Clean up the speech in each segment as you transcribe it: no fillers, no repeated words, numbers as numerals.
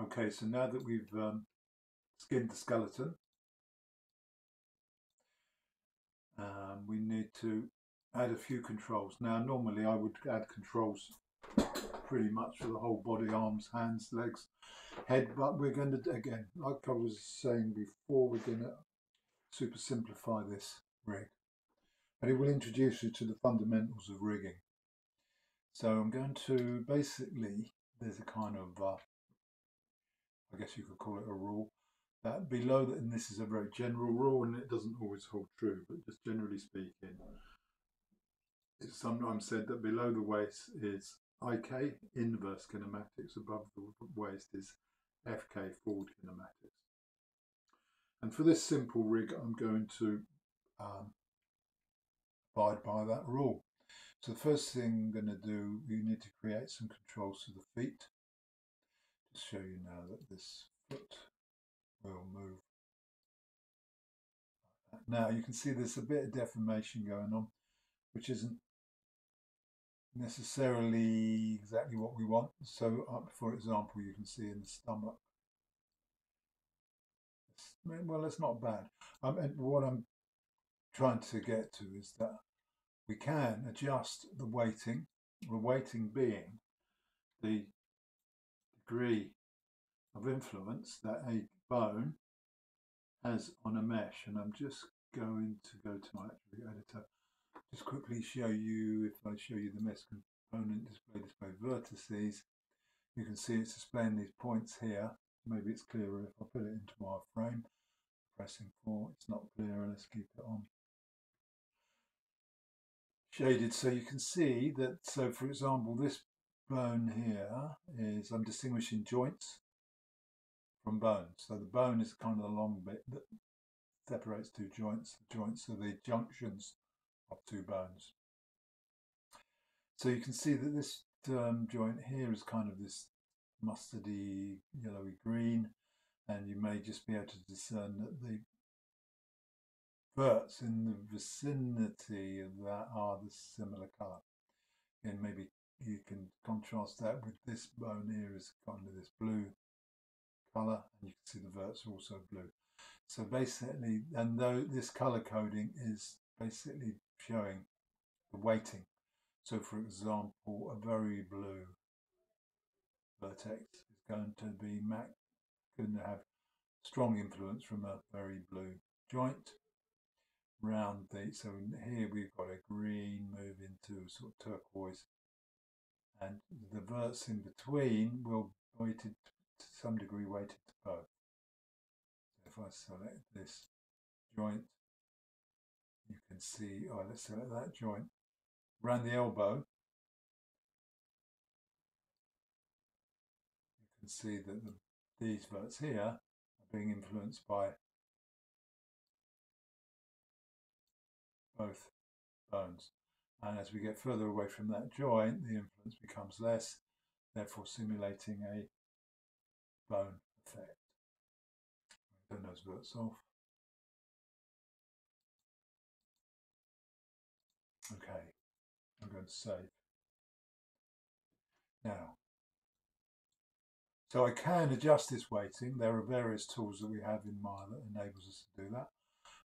Okay, so now that we've skinned the skeleton, we need to add a few controls. Now, normally I would add controls pretty much for the whole body, arms, hands, legs, head, but we're going to, again, like I was saying before, we're going to super simplify this rig. But it will introduce you to the fundamentals of rigging. So I'm going to basically, there's a kind of, I guess you could call it a rule, that below, and this is a very general rule and it doesn't always hold true, but just generally speaking, it's sometimes said that below the waist is IK, inverse kinematics, above the waist is FK, forward kinematics. And for this simple rig, I'm going to abide by that rule. So the first thing I'm going to do, we need to create some controls for the feet. Just show you now that this foot will move. Now you can see there's a bit of deformation going on, which isn't necessarily exactly what we want. So, for example, you can see in the stomach. Well, it's not bad. And what I'm trying to get to is that we can adjust the weighting being the degree of influence that a bone has on a mesh. And I'm just going to go to my attribute editor, just quickly show you, if I show you the mesh component display vertices, you can see it's displaying these points here. Maybe it's clearer if I put it into our frame. Pressing 4, it's not clearer, let's keep it on. Shaded, so you can see that, so for example, this bone here is, I'm distinguishing joints from bones. So the bone is kind of the long bit that separates two joints. The joints are the junctions of two bones. So you can see that this joint here is kind of this mustardy, yellowy green, and you may just be able to discern that the verts in the vicinity of that are the similar colour. And maybe you can contrast that with this bone here is kind of this blue colour, and you can see the verts are also blue. So basically, and though this colour coding is basically showing the weighting. So for example, a very blue vertex is going to be going to have strong influence from a very blue joint. Round the, so here we've got a green move into sort of turquoise, and the verts in between will weighted to some degree weighted to both. So if I select this joint, you can see, oh, let's select that joint. Around the elbow, you can see that these verts here are being influenced by both bones. And as we get further away from that joint, the influence becomes less, therefore simulating a bone effect. Turn those verts off. Okay, I'm going to save. Now, so I can adjust this weighting. There are various tools that we have in Maya that enables us to do that.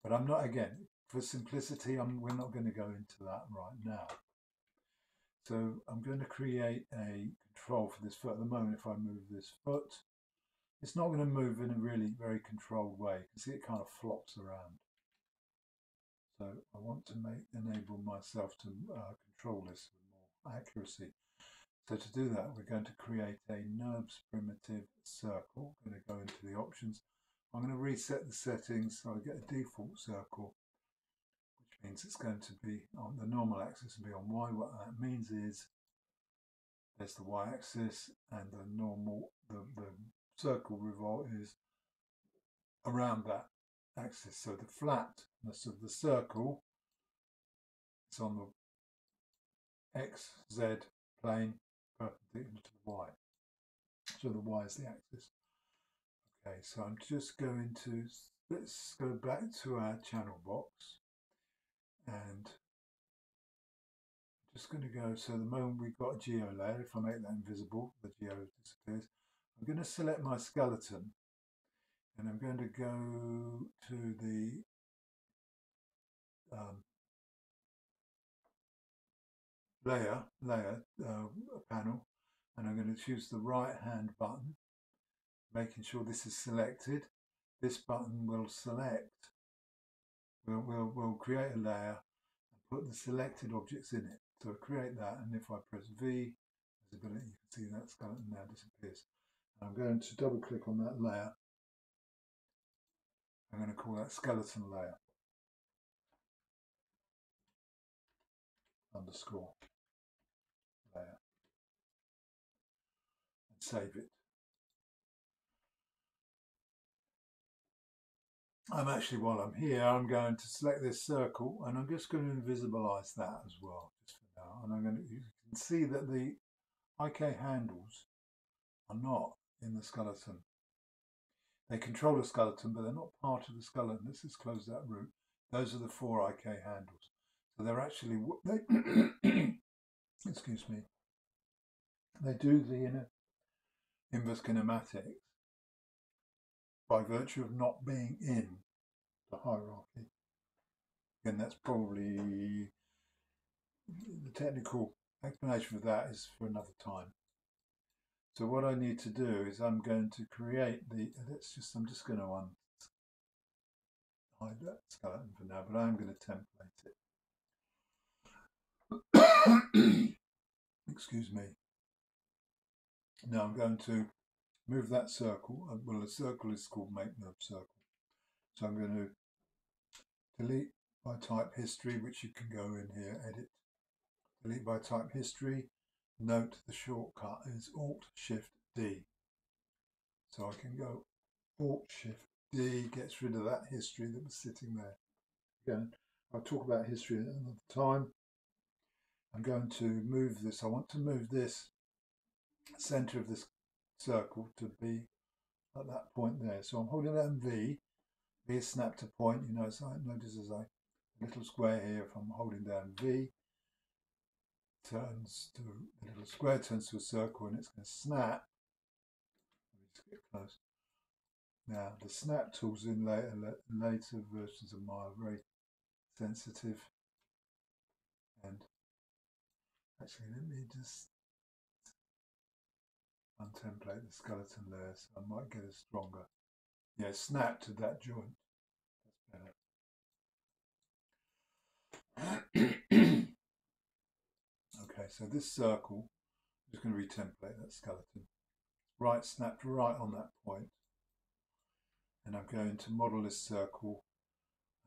But I'm not, again, for simplicity, we're not going to go into that right now. So I'm going to create a control for this foot. At the moment, if I move this foot, it's not going to move in a really very controlled way. You can see it kind of flops around. So I want to enable myself to control this with more accuracy. So to do that, we're going to create a NURBS primitive circle. I'm going to go into the options. I'm going to reset the settings so I get a default circle, which means it's going to be on the normal axis and be on Y. What that means is there's the Y axis and the normal, the circle revolve is around that axis. So the flatness of the circle is on the X, Z plane perpendicular to the Y. So the Y is the axis. Okay, so I'm just going to, let's go back to our channel box, and I'm just going to go, so the moment we've got a geo layer, if I make that invisible, the geo disappears. I'm going to select my skeleton, and I'm going to go to the layer panel, and I'm going to choose the right hand button, making sure this is selected. This button will select, we'll create a layer and put the selected objects in it. So create that, and if I press V, visibility, you can see that skeleton now disappears. I'm going to double click on that layer. I'm going to call that skeleton layer underscore layer and save it. While I'm here, I'm going to select this circle, and I'm just going to invisibilize that as well, just for now. And you can see that the IK handles are not in the skeleton. They control the skeleton, but they're not part of the skeleton. Let's just close that root. Those are the 4 IK handles. So they're actually, excuse me, they do the inverse kinematics by virtue of not being in the hierarchy. And that's probably, the technical explanation for that is for another time. So what I need to do is I'm going to create I'm just going to hide that skeleton for now, but I'm going to template it. Excuse me. Now I'm going to move that circle. Well, the circle is called make node circle. So I'm going to delete by type history, which you can go in here, edit, delete by type history. Note the shortcut is Alt-Shift-D. So I can go Alt-Shift-D, gets rid of that history that was sitting there. Again, I'll talk about history at another time. I'm going to move this. I want to move this center of this circle to be at that point there. So I'm holding down V. V is snap to point. You know, so notice as a little square here. If I'm holding down V, turns to the little square turns to a circle, and it's going to snap. Let me just get close. Now the snap tools in later versions of Maya are very sensitive. And actually, let me just untemplate the skeleton layer, so I might get it stronger. Yeah, snap to that joint. That's better. Okay, so this circle, I'm just going to retemplate that skeleton. Right, snapped right on that point. And I'm going to model this circle.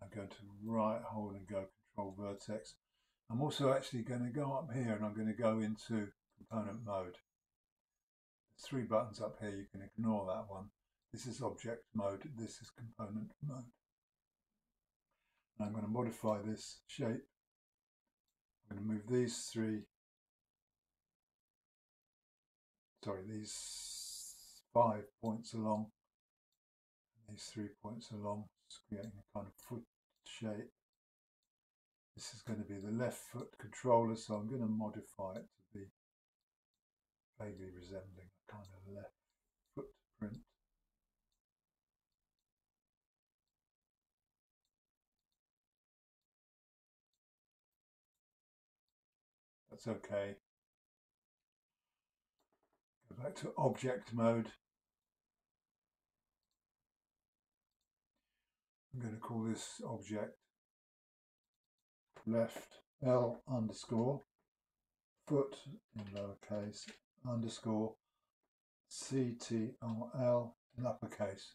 I'm going to right hold and go control vertex. I'm also actually going to go up here and I'm going to go into component mode. There's 3 buttons up here, you can ignore that one. This is object mode, this is component mode. And I'm going to modify this shape. I'm going to move these 5 points along, these 3 points along, just creating a kind of foot shape. This is going to be the left foot controller, so I'm going to modify it to be vaguely resembling a kind of left footprint. That's okay. Go back to object mode. I'm going to call this object left L underscore foot in lowercase underscore CTRL in uppercase.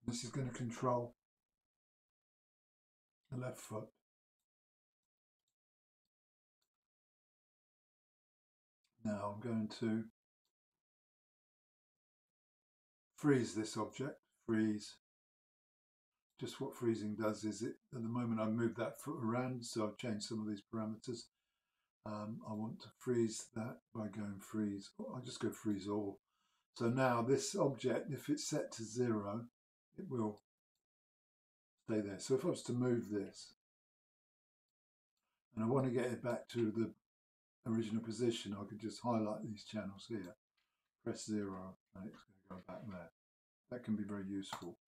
This is going to control the left foot. Now I'm going to freeze this object. Freeze. Just what freezing does is at the moment I move that foot around, so I've changed some of these parameters. I want to freeze that by going freeze. I'll just go freeze all. So now this object, if it's set to 0, it will stay there. So if I was to move this, and I want to get it back to the original position, I could just highlight these channels here, press 0, and it's going to go back there. That can be very useful.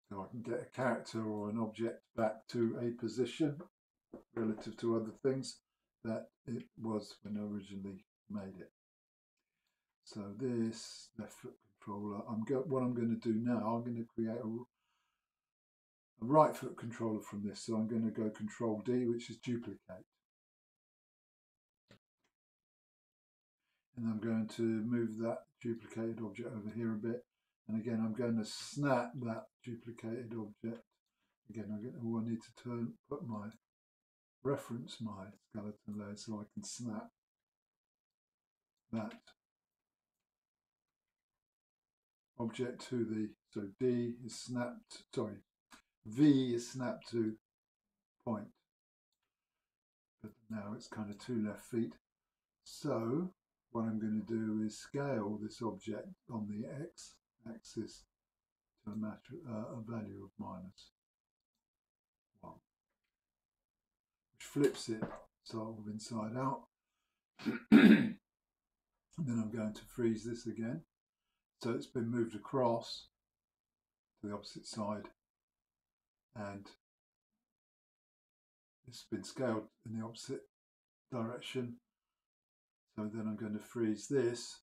So I can get a character or an object back to a position relative to other things that it was when I originally made it. So this left foot controller, what I'm going to do now, I'm going to create a right foot controller from this. So I'm going to go Control D, which is duplicate. And I'm going to move that duplicated object over here a bit. And again, I'm going to snap that duplicated object. Again, I need to reference my skeleton layer so I can snap that object to the, so D is snapped, sorry, V is snapped to point. But now it's kind of 2 left feet. So what I'm going to do is scale this object on the X axis to a value of -1, which flips it sort of inside out. And then I'm going to freeze this again. So it's been moved across to the opposite side, and it's been scaled in the opposite direction. So then I'm going to freeze this.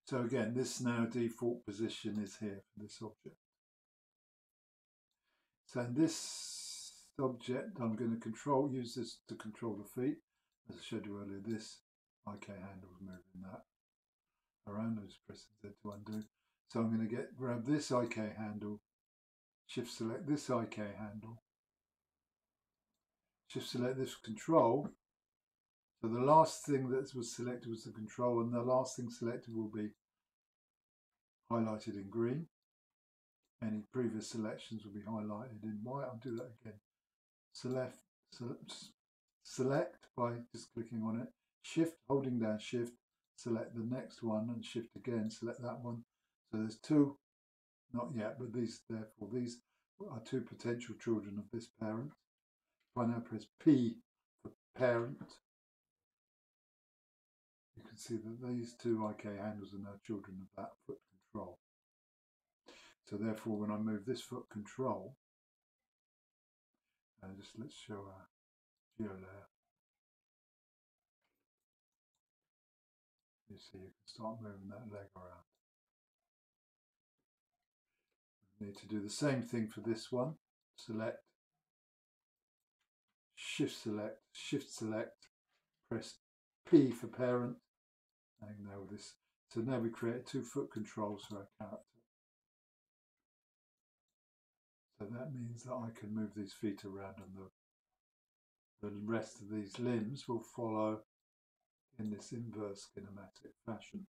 So again, this now default position is here for this object. So in this object, I'm going to use this to control the feet. As I showed you earlier, this IK handle is moving that around. I just press Z to undo. So I'm going to grab this IK handle, shift select this IK handle, shift select this control. So the last thing that was selected was the control, and the last thing selected will be highlighted in green. Any previous selections will be highlighted in white. I'll do that again. Select by just clicking on it. Shift, holding down Shift, select the next one, and Shift again, select that one. So there's 2, not yet, but these are 2 potential children of this parent. If I now press P for parent, you can see that these 2 IK handles are now children of that foot control. So therefore, when I move this foot control, let's show our geo layer. You see, you can start moving that leg around. We need to do the same thing for this one. Select, Shift select, press P for parent, and now this. So now we create 2 foot controls for our character. So that means that I can move these feet around, and the rest of these limbs will follow in this inverse kinematic fashion.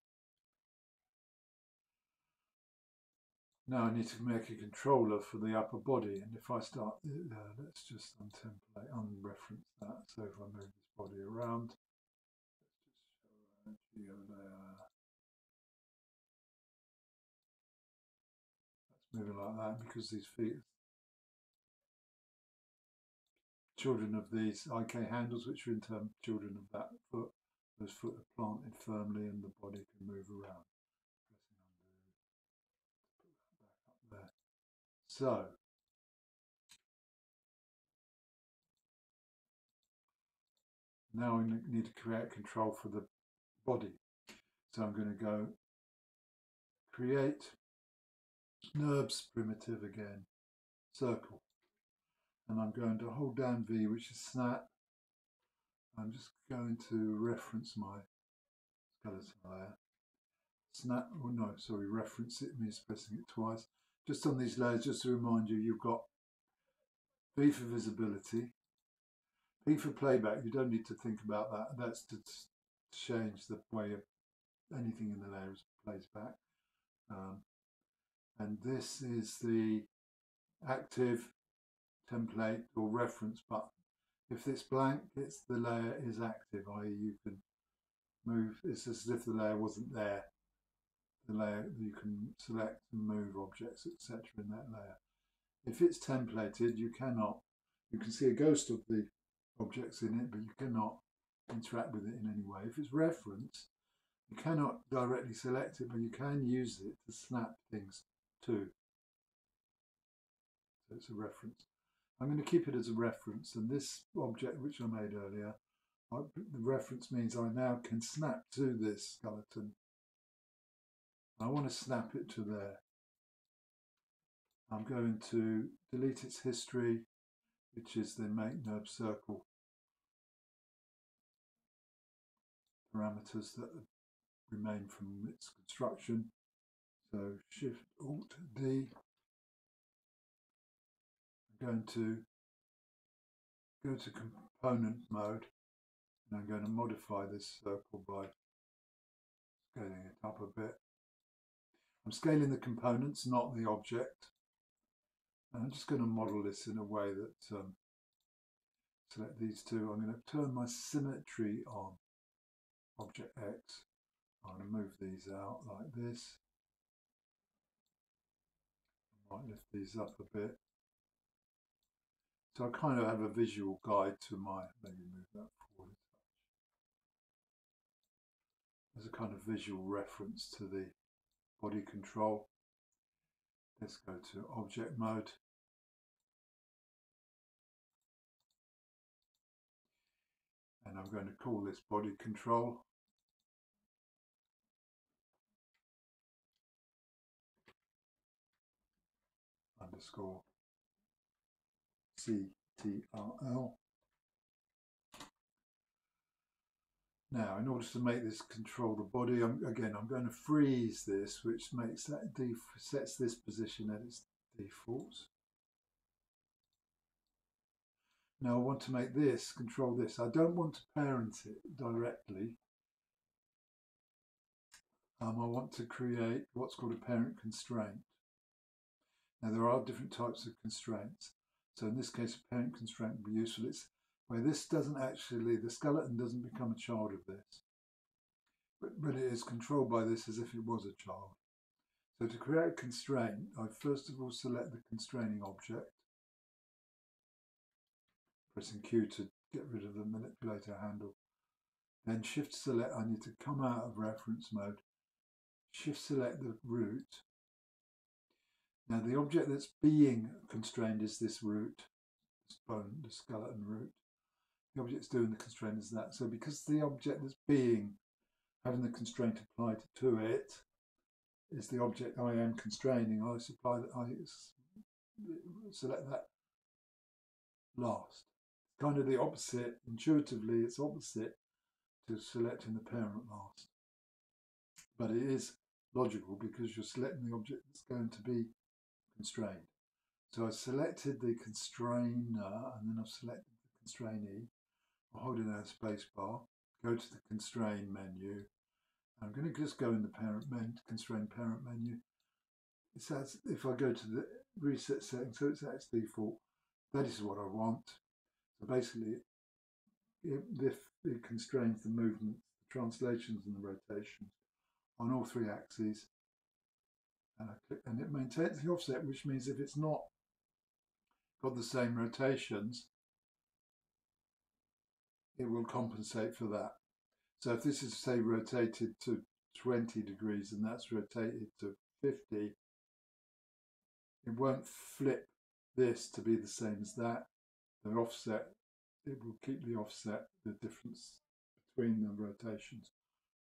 Now I need to make a controller for the upper body, and if I start, let's just unreference that. So if I move this body around, let's just show geo layer. That's moving like that because these feet, children of these IK handles, which are in turn children of that foot. Those foot are planted firmly, and the body can move around. Pressing undo, put that back up there. So now we need to create control for the body. So I'm going to go create NURBS primitive again, circle, and I'm going to hold down V, which is snap. I'm just going to reference my skeleton layer. Snap, oh no, sorry, reference it means pressing it twice. Just on these layers, just to remind you, you've got V for visibility, P for playback. You don't need to think about that. That's to change the way anything in the layer plays back. And this is the active template or reference button. If it's blank, it's the layer is active, i.e. you can move, it's as if the layer wasn't there. The layer, you can select and move objects, etc. in that layer. If it's templated, you cannot. You can see a ghost of the objects in it, but you cannot interact with it in any way. If it's reference, you cannot directly select it, but you can use it to snap things to. So it's a reference. I'm going to keep it as a reference, and this object which I made earlier, the reference means I now can snap to this skeleton. I want to snap it to there. I'm going to delete its history, which is the make NURB circle parameters that remain from its construction. So Shift Alt D. I'm going to go to component mode, and I'm going to modify this circle by scaling it up a bit. I'm scaling the components, not the object. And I'm just going to model this in a way that select these two. I'm going to turn my symmetry on object X. I'm going to move these out like this. I might lift these up a bit. So I kind of have a visual guide to my, maybe move that forward a touch. As a kind of visual reference to the body control. Let's go to object mode. And I'm going to call this body control. Underscore CTRL. Now, in order to make this control the body, I'm going to freeze this, which makes that sets this position at its defaults. Now I want to make this control this. I don't want to parent it directly. I want to create what's called a parent constraint. Now there are different types of constraints. So in this case, a parent constraint would be useful. It's where this doesn't actually, the skeleton doesn't become a child of this, but it is controlled by this as if it was a child. So to create a constraint, I first of all select the constraining object, pressing Q to get rid of the manipulator handle. Then Shift select, I need to come out of reference mode, Shift select the root. Now the object that's being constrained is this root, this bone, the skeleton root. The object's doing the constraint is that. So because the object that's being, having the constraint applied to it, is the object I am constraining, I select that last. Kind of the opposite, intuitively it's opposite to selecting the parent last. But it is logical because you're selecting the object that's going to be constrained. So I selected the constrainer and then I've selected the constrainee. I'll hold it down space bar, go to the constrain menu. I'm going to just go in the constrain parent menu. It says if I go to the reset setting, so it's at its default, that is what I want. So basically, it constrains the movement, the translations and the rotations on all three axes. And I click, and it maintains the offset, which means if it's not got the same rotations, it will compensate for that. So if this is, say, rotated to 20 degrees and that's rotated to 50, it won't flip this to be the same as that. The offset, it will keep the offset, the difference between the rotations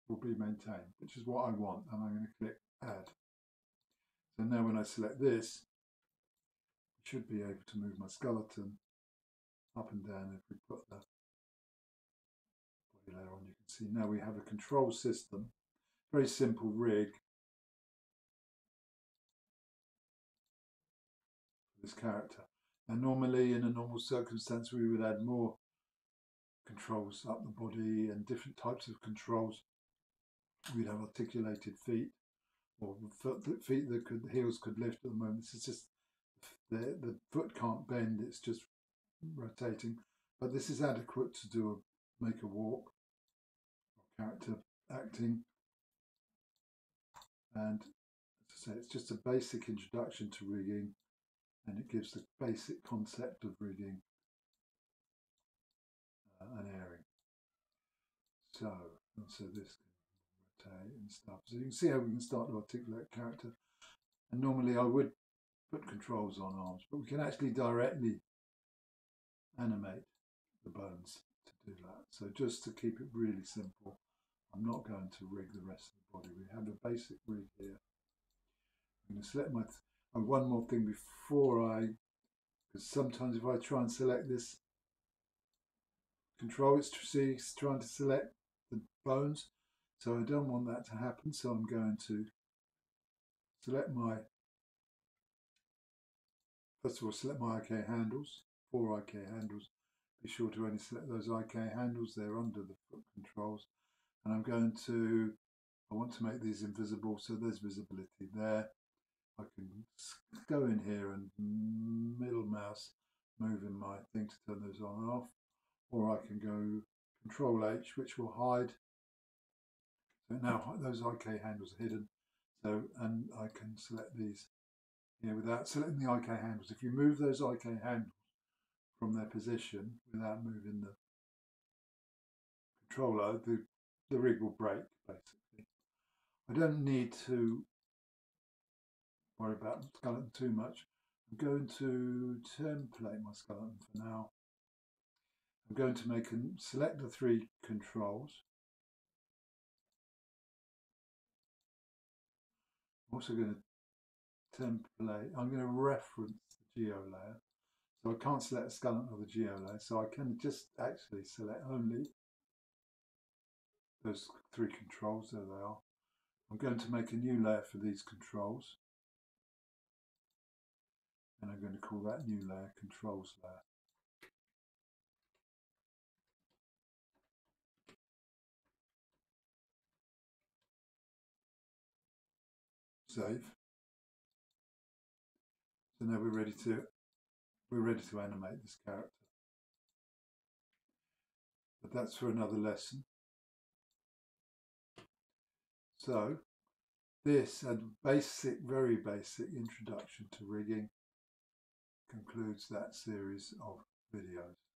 will be maintained, which is what I want, and I'm going to click Add. So now when I select this, I should be able to move my skeleton up and down. If we put the body layer on, you can see now we have a control system, very simple rig for this character. And normally in a normal circumstance we would add more controls up the body and different types of controls. We'd have articulated feet, or feet that the heels could lift. At the moment this is just the foot can't bend, it's just rotating, but this is adequate to make a walk or character acting. And as I say, it's just a basic introduction to rigging, and it gives the basic concept of rigging. So, and so this can rotate and stuff. So you can see how we can start to articulate character. And normally I would put controls on arms, but we can actually directly animate the bones to do that. So just to keep it really simple, I'm not going to rig the rest of the body. We have a basic rig here. I'm going to select my, and one more thing before because sometimes if I try and select this control, it's trying to select the bones. So I don't want that to happen. So I'm going to select my, first of all, select my IK handles, 4 IK handles. Be sure to only select those IK handles, they're under the foot controls. And I'm going to, I want to make these invisible, so there's visibility there. I can go in here and middle mouse, moving my thing to turn those on and off. Or I can go Control H, which will hide. So now those IK handles are hidden. So, and I can select these here without selecting the IK handles. If you move those IK handles from their position without moving the controller, the rig will break basically. I don't need to worry about the skeleton too much. I'm going to template my skeleton for now. I'm going to select the 3 controls. I'm also going to template, I'm going to reference the geo layer. So I can't select the skeleton or the geo layer, so I can just actually select only those 3 controls. There they are. I'm going to make a new layer for these controls. And I'm going to call that new layer controls layer. Save. So now we're ready to animate this character. But that's for another lesson. So this, a basic, very basic introduction to rigging, concludes that series of videos.